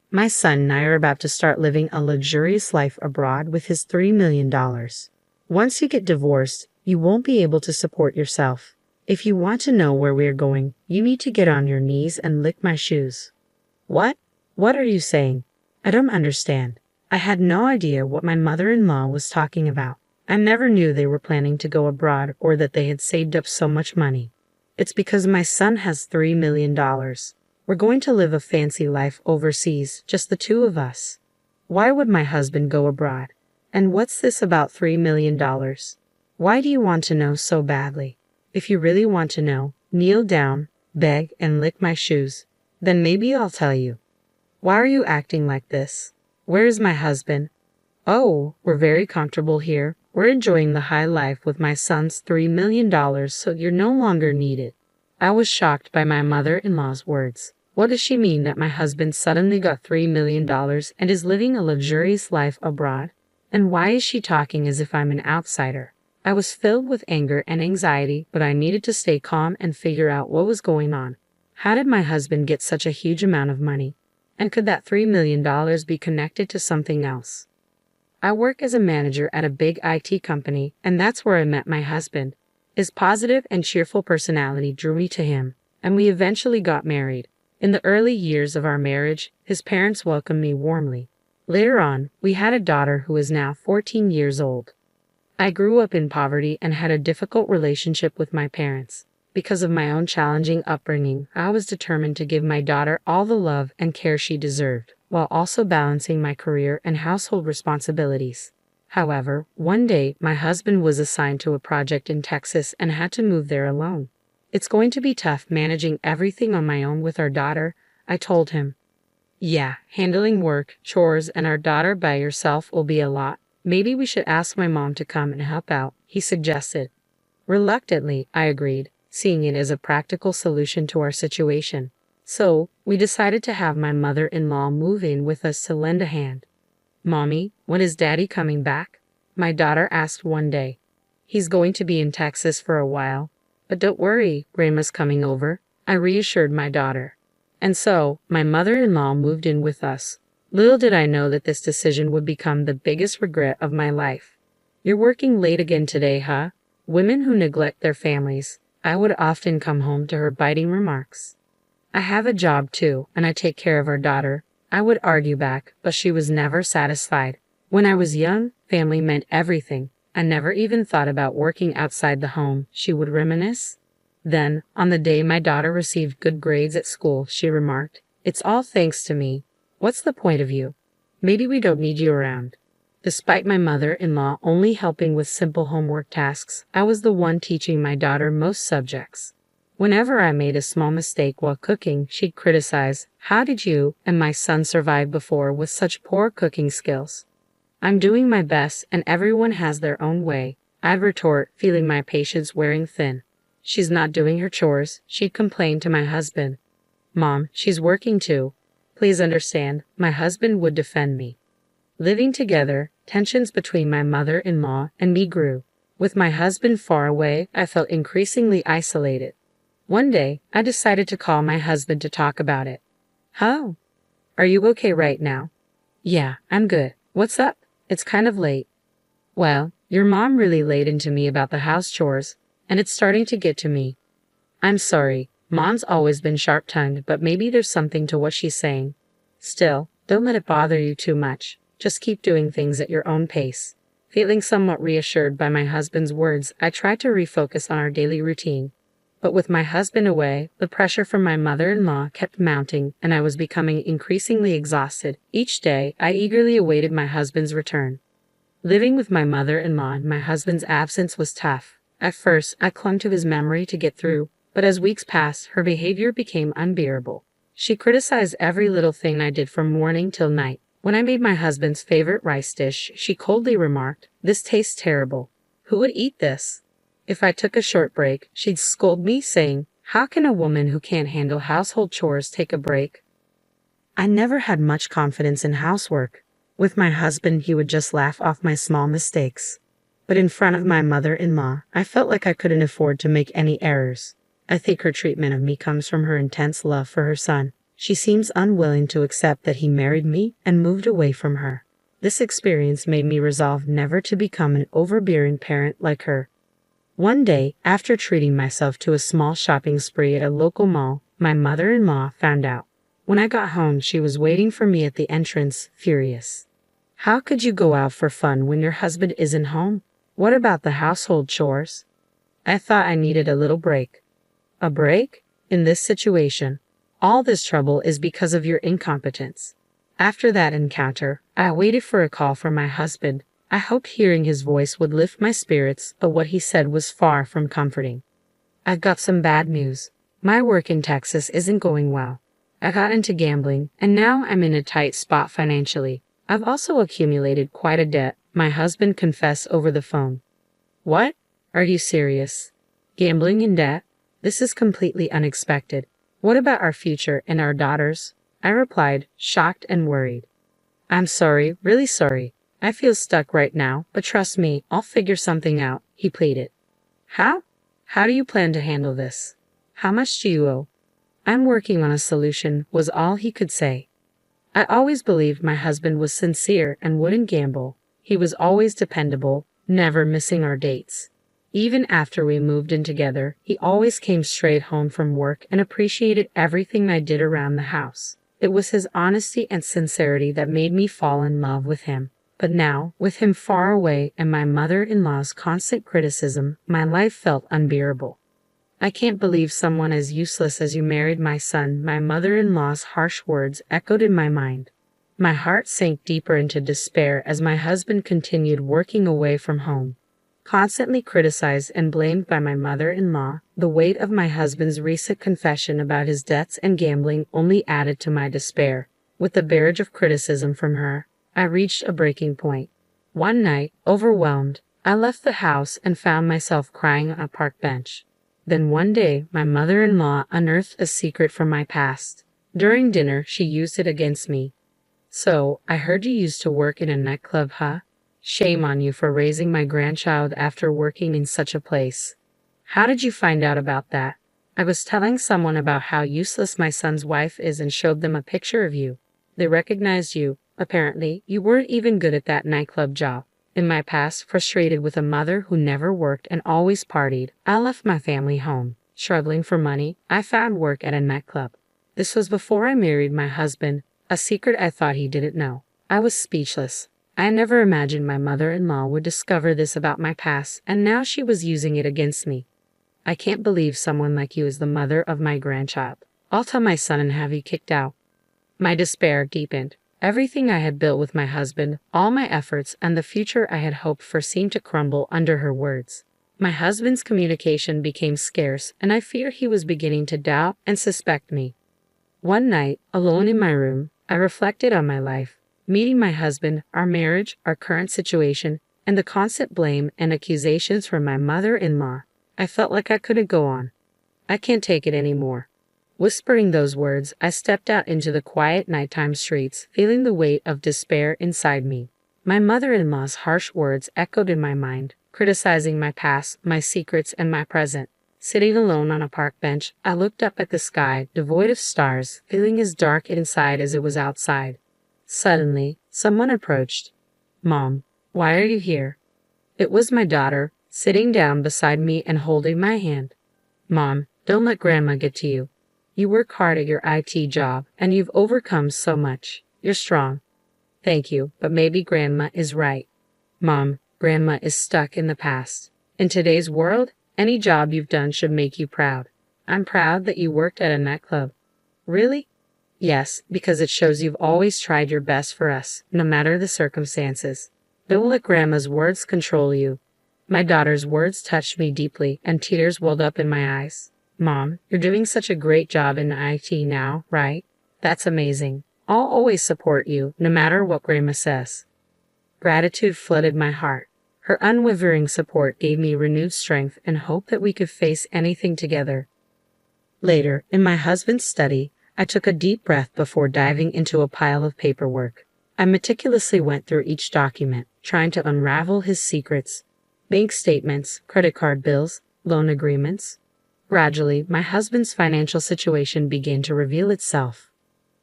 My son and I are about to start living a luxurious life abroad with his $3 million. Once you get divorced, you won't be able to support yourself. If you want to know where we are going, you need to get on your knees and lick my shoes. What? What are you saying? I don't understand. I had no idea what my mother-in-law was talking about. I never knew they were planning to go abroad or that they had saved up so much money. It's because my son has $3 million. We're going to live a fancy life overseas, just the two of us. Why would my husband go abroad? And what's this about $3 million? Why do you want to know so badly? If you really want to know, kneel down, beg, and lick my shoes. Then maybe I'll tell you. Why are you acting like this? Where is my husband? Oh, we're very comfortable here. We're enjoying the high life with my son's $3 million, so you're no longer needed. I was shocked by my mother-in-law's words. What does she mean that my husband suddenly got $3 million and is living a luxurious life abroad? And why is she talking as if I'm an outsider? I was filled with anger and anxiety, but I needed to stay calm and figure out what was going on. How did my husband get such a huge amount of money? And could that $3 million be connected to something else? I work as a manager at a big IT company, and that's where I met my husband. His positive and cheerful personality drew me to him, and we eventually got married. In the early years of our marriage, his parents welcomed me warmly. Later on, we had a daughter who is now 14 years old. I grew up in poverty and had a difficult relationship with my parents. Because of my own challenging upbringing, I was determined to give my daughter all the love and care she deserved, while also balancing my career and household responsibilities. However, one day, my husband was assigned to a project in Texas and had to move there alone. It's going to be tough managing everything on my own with our daughter, I told him. Yeah, handling work, chores, and our daughter by yourself will be a lot. Maybe we should ask my mom to come and help out, he suggested. Reluctantly, I agreed, seeing it as a practical solution to our situation. So, we decided to have my mother-in-law move in with us to lend a hand. Mommy, when is Daddy coming back? My daughter asked one day. He's going to be in Texas for a while. But don't worry, Grandma's coming over, I reassured my daughter. And so, my mother-in-law moved in with us. Little did I know that this decision would become the biggest regret of my life. You're working late again today, huh? Women who neglect their families. I would often come home to her biting remarks. I have a job too, and I take care of our daughter. I would argue back, but she was never satisfied. When I was young, family meant everything. I never even thought about working outside the home, she would reminisce. Then, on the day my daughter received good grades at school, she remarked, "It's all thanks to me. What's the point of you? Maybe we don't need you around." Despite my mother-in-law only helping with simple homework tasks, I was the one teaching my daughter most subjects. Whenever I made a small mistake while cooking, she'd criticize, "How did you and my son survive before with such poor cooking skills?" "I'm doing my best, and everyone has their own way," I'd retort, feeling my patience wearing thin. "She's not doing her chores," she'd complain to my husband. "Mom, she's working too. Please understand," my husband would defend me. Living together, tensions between my mother-in-law and me grew. With my husband far away, I felt increasingly isolated. One day, I decided to call my husband to talk about it. "How? Are you okay right now?" "Yeah, I'm good. What's up? It's kind of late." "Well, your mom really laid into me about the house chores, and it's starting to get to me." "I'm sorry. Mom's always been sharp-tongued, but maybe there's something to what she's saying. Still, don't let it bother you too much. Just keep doing things at your own pace." Feeling somewhat reassured by my husband's words, I tried to refocus on our daily routine. But with my husband away, the pressure from my mother-in-law kept mounting, and I was becoming increasingly exhausted. Each day, I eagerly awaited my husband's return. Living with my mother-in-law in my husband's absence was tough. At first, I clung to his memory to get through, but as weeks passed, her behavior became unbearable. She criticized every little thing I did from morning till night. When I made my husband's favorite rice dish, she coldly remarked, "This tastes terrible. Who would eat this?" If I took a short break, she'd scold me, saying, "How can a woman who can't handle household chores take a break?" I never had much confidence in housework. With my husband, he would just laugh off my small mistakes. But in front of my mother-in-law, I felt like I couldn't afford to make any errors. I think her treatment of me comes from her intense love for her son. She seems unwilling to accept that he married me and moved away from her. This experience made me resolve never to become an overbearing parent like her. One day, after treating myself to a small shopping spree at a local mall, my mother-in-law found out. When I got home, she was waiting for me at the entrance, furious. How could you go out for fun when your husband isn't home? What about the household chores? I thought I needed a little break. A break? In this situation, all this trouble is because of your incompetence. After that encounter, I waited for a call from my husband. I hoped hearing his voice would lift my spirits, but what he said was far from comforting. I've got some bad news. My work in Texas isn't going well. I got into gambling, and now I'm in a tight spot financially. I've also accumulated quite a debt, my husband confessed over the phone. What? Are you serious? Gambling in debt? This is completely unexpected. What about our future and our daughters? I replied, shocked and worried. I'm sorry, really sorry. I feel stuck right now, but trust me, I'll figure something out, he pleaded. How? How do you plan to handle this? How much do you owe? I'm working on a solution, was all he could say. I always believed my husband was sincere and wouldn't gamble. He was always dependable, never missing our dates. Even after we moved in together, he always came straight home from work and appreciated everything I did around the house. It was his honesty and sincerity that made me fall in love with him. But now, with him far away and my mother-in-law's constant criticism, my life felt unbearable. I can't believe someone as useless as you married my son. My mother-in-law's harsh words echoed in my mind. My heart sank deeper into despair as my husband continued working away from home. Constantly criticized and blamed by my mother-in-law, the weight of my husband's recent confession about his debts and gambling only added to my despair. With the barrage of criticism from her, I reached a breaking point. One night, overwhelmed, I left the house and found myself crying on a park bench. Then one day, my mother-in-law unearthed a secret from my past. During dinner, she used it against me. So, I heard you used to work in a nightclub, huh? Shame on you for raising my grandchild after working in such a place. How did you find out about that? I was telling someone about how useless my son's wife is and showed them a picture of you. They recognized you. Apparently, you weren't even good at that nightclub job. In my past, frustrated with a mother who never worked and always partied, I left my family home. Struggling for money, I found work at a nightclub. This was before I married my husband, a secret I thought he didn't know. I was speechless. I never imagined my mother-in-law would discover this about my past, and now she was using it against me. I can't believe someone like you is the mother of my grandchild. I'll tell my son and have you kicked out. My despair deepened. Everything I had built with my husband, all my efforts, and the future I had hoped for seemed to crumble under her words. My husband's communication became scarce, and I fear he was beginning to doubt and suspect me. One night, alone in my room, I reflected on my life, meeting my husband, our marriage, our current situation, and the constant blame and accusations from my mother-in-law. I felt like I couldn't go on. I can't take it anymore. Whispering those words, I stepped out into the quiet nighttime streets, feeling the weight of despair inside me. My mother-in-law's harsh words echoed in my mind, criticizing my past, my secrets, and my present. Sitting alone on a park bench, I looked up at the sky, devoid of stars, feeling as dark inside as it was outside. Suddenly, someone approached. Mom, why are you here? It was my daughter, sitting down beside me and holding my hand. Mom, don't let Grandma get to you. You work hard at your IT job, and you've overcome so much. You're strong. Thank you, but maybe Grandma is right. Mom, Grandma is stuck in the past. In today's world, any job you've done should make you proud. I'm proud that you worked at a nightclub. Really? Yes, because it shows you've always tried your best for us, no matter the circumstances. Don't let Grandma's words control you. My daughter's words touched me deeply, and tears welled up in my eyes. Mom, you're doing such a great job in IT now, right? That's amazing. I'll always support you, no matter what Grandma says. Gratitude flooded my heart. Her unwavering support gave me renewed strength and hope that we could face anything together. Later, in my husband's study, I took a deep breath before diving into a pile of paperwork. I meticulously went through each document, trying to unravel his secrets. Bank statements, credit card bills, loan agreements. Gradually, my husband's financial situation began to reveal itself.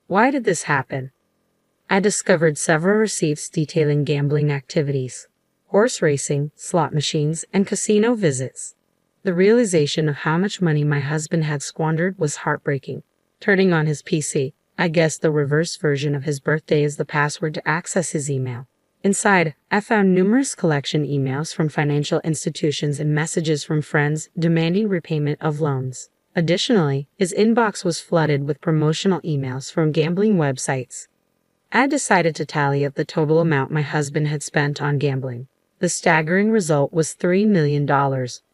Why did this happen? I discovered several receipts detailing gambling activities, horse racing, slot machines, and casino visits. The realization of how much money my husband had squandered was heartbreaking. Turning on his PC, I guessed the reverse version of his birthday as the password to access his email. Inside, I found numerous collection emails from financial institutions and messages from friends demanding repayment of loans. Additionally, his inbox was flooded with promotional emails from gambling websites. I decided to tally up the total amount my husband had spent on gambling. The staggering result was $3 million,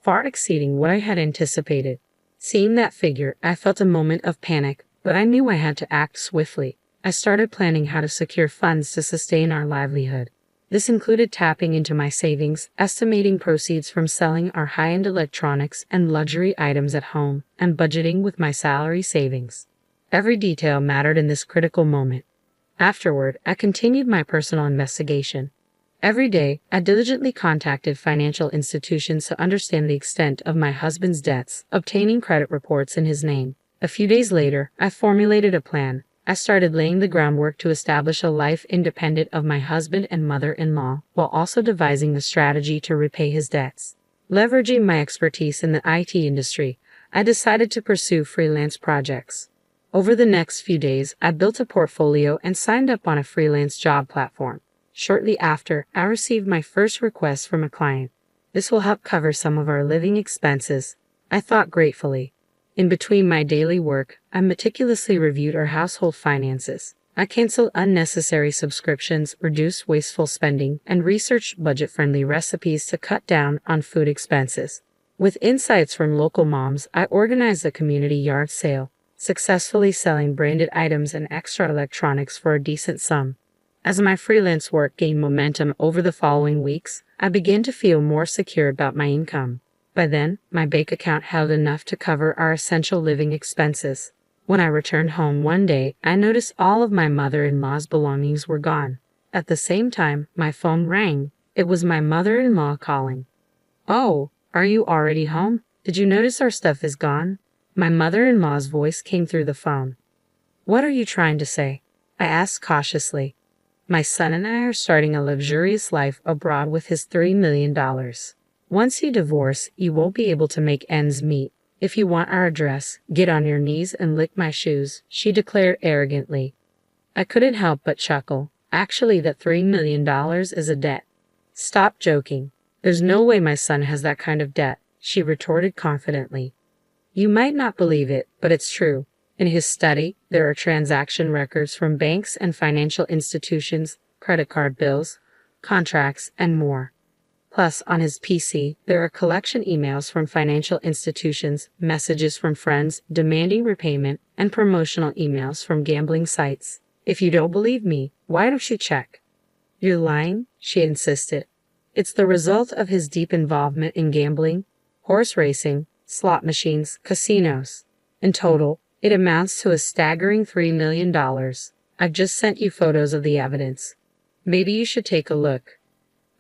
far exceeding what I had anticipated. Seeing that figure, I felt a moment of panic, but I knew I had to act swiftly. I started planning how to secure funds to sustain our livelihood. This included tapping into my savings, estimating proceeds from selling our high-end electronics and luxury items at home, and budgeting with my salary savings. Every detail mattered in this critical moment. Afterward, I continued my personal investigation. Every day, I diligently contacted financial institutions to understand the extent of my husband's debts, obtaining credit reports in his name. A few days later, I formulated a plan. I started laying the groundwork to establish a life independent of my husband and mother-in-law, while also devising a strategy to repay his debts. Leveraging my expertise in the IT industry, I decided to pursue freelance projects. Over the next few days, I built a portfolio and signed up on a freelance job platform. Shortly after, I received my first request from a client. This will help cover some of our living expenses, I thought gratefully. In between my daily work, I meticulously reviewed our household finances. I canceled unnecessary subscriptions, reduced wasteful spending, and researched budget-friendly recipes to cut down on food expenses. With insights from local moms, I organized a community yard sale, successfully selling branded items and extra electronics for a decent sum. As my freelance work gained momentum over the following weeks, I began to feel more secure about my income. By then, my bank account held enough to cover our essential living expenses. When I returned home one day, I noticed all of my mother-in-law's belongings were gone. At the same time, my phone rang. It was my mother-in-law calling. "Oh, are you already home? Did you notice our stuff is gone?" My mother-in-law's voice came through the phone. "What are you trying to say?" I asked cautiously. "My son and I are starting a luxurious life abroad with his $3 million. Once you divorce, you won't be able to make ends meet. If you want our address, get on your knees and lick my shoes," she declared arrogantly. I couldn't help but chuckle. Actually, that $3 million is a debt. "Stop joking. There's no way my son has that kind of debt," she retorted confidently. "You might not believe it, but it's true. In his study, there are transaction records from banks and financial institutions, credit card bills, contracts, and more. Plus, on his PC, there are collection emails from financial institutions, messages from friends demanding repayment, and promotional emails from gambling sites. If you don't believe me, why don't you check?" "You're lying," she insisted. "It's the result of his deep involvement in gambling, horse racing, slot machines, casinos. In total, it amounts to a staggering $3 million. I've just sent you photos of the evidence. Maybe you should take a look."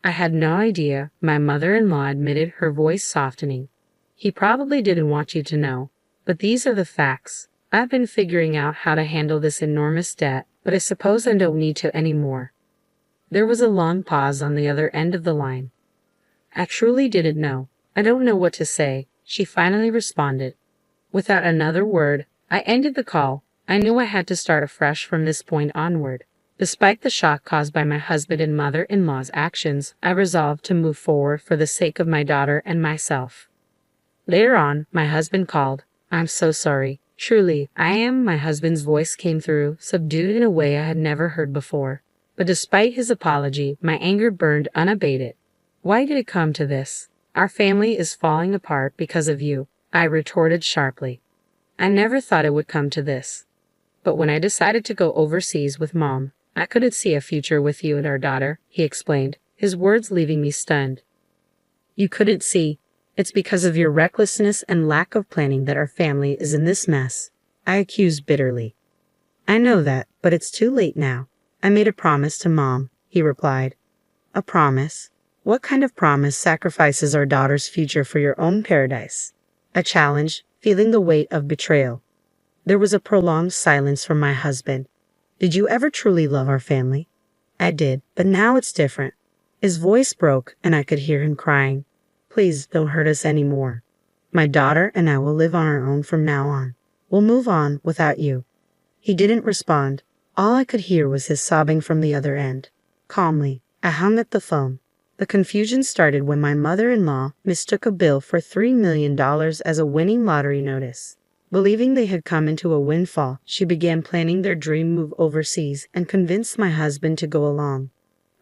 I had no idea, my mother-in-law admitted, her voice softening. "He probably didn't want you to know, but these are the facts. I've been figuring out how to handle this enormous debt, but I suppose I don't need to anymore." There was a long pause on the other end of the line. "I truly didn't know. I don't know what to say," she finally responded. Without another word, I ended the call. I knew I had to start afresh from this point onward. Despite the shock caused by my husband and mother-in-law's actions, I resolved to move forward for the sake of my daughter and myself. Later on, my husband called. "I'm so sorry. Truly, I am." My husband's voice came through, subdued in a way I had never heard before. But despite his apology, my anger burned unabated. "Why did it come to this? Our family is falling apart because of you," I retorted sharply. "I never thought it would come to this. But when I decided to go overseas with Mom, I couldn't see a future with you and our daughter," he explained, his words leaving me stunned. "You couldn't see. It's because of your recklessness and lack of planning that our family is in this mess," I accused bitterly. "I know that, but it's too late now. I made a promise to Mom," he replied. "A promise? What kind of promise sacrifices our daughter's future for your own paradise?" I challenged, feeling the weight of betrayal. There was a prolonged silence from my husband. Did you ever truly love our family? I did, but now it's different. His voice broke, and I could hear him crying. Please don't hurt us anymore. My daughter and I will live on our own from now on. We'll move on without you. He didn't respond. All I could hear was his sobbing from the other end. Calmly, I hung up the phone. The confusion started when my mother-in-law mistook a bill for $3 million as a winning lottery notice. Believing they had come into a windfall, she began planning their dream move overseas and convinced my husband to go along.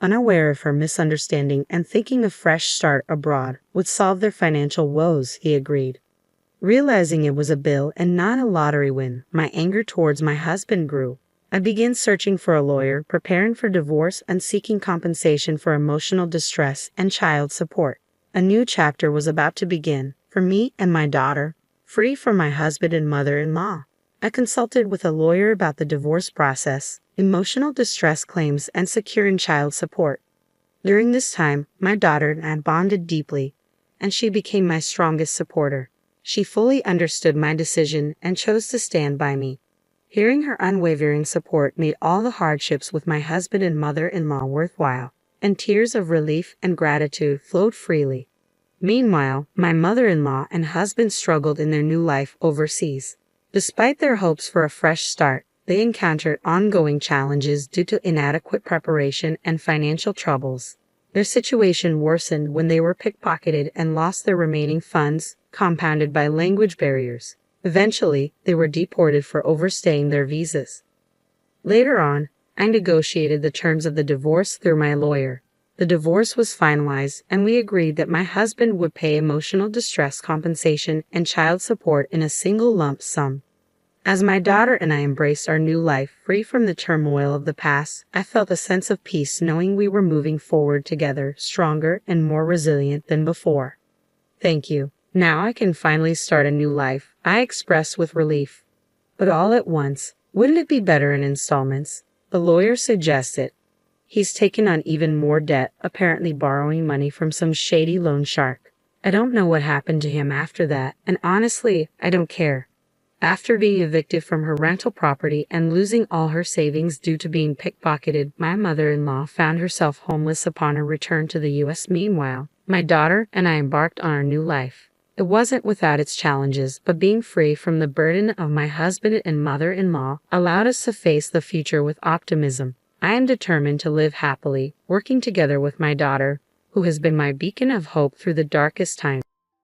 Unaware of her misunderstanding and thinking a fresh start abroad would solve their financial woes, he agreed. Realizing it was a bill and not a lottery win, my anger towards my husband grew. I began searching for a lawyer, preparing for divorce, and seeking compensation for emotional distress and child support. A new chapter was about to begin, for me and my daughter, free from my husband and mother-in-law. I consulted with a lawyer about the divorce process, emotional distress claims, and securing child support. During this time, my daughter and I bonded deeply, and she became my strongest supporter. She fully understood my decision and chose to stand by me. Hearing her unwavering support made all the hardships with my husband and mother-in-law worthwhile, and tears of relief and gratitude flowed freely. Meanwhile, my mother-in-law and husband struggled in their new life overseas. Despite their hopes for a fresh start, they encountered ongoing challenges due to inadequate preparation and financial troubles. Their situation worsened when they were pickpocketed and lost their remaining funds, compounded by language barriers. Eventually, they were deported for overstaying their visas. Later on, I negotiated the terms of the divorce through my lawyer. The divorce was finalized, and we agreed that my husband would pay emotional distress compensation and child support in a single lump sum. As my daughter and I embraced our new life, free from the turmoil of the past, I felt a sense of peace knowing we were moving forward together, stronger and more resilient than before. Thank you. Now I can finally start a new life, I expressed with relief. But all at once, wouldn't it be better in installments? The lawyer suggested. He's taken on even more debt, apparently borrowing money from some shady loan shark. I don't know what happened to him after that, and honestly, I don't care. After being evicted from her rental property and losing all her savings due to being pickpocketed, my mother-in-law found herself homeless upon her return to the U.S. Meanwhile, my daughter and I embarked on our new life. It wasn't without its challenges, but being free from the burden of my husband and mother-in-law allowed us to face the future with optimism. I am determined to live happily, working together with my daughter, who has been my beacon of hope through the darkest times.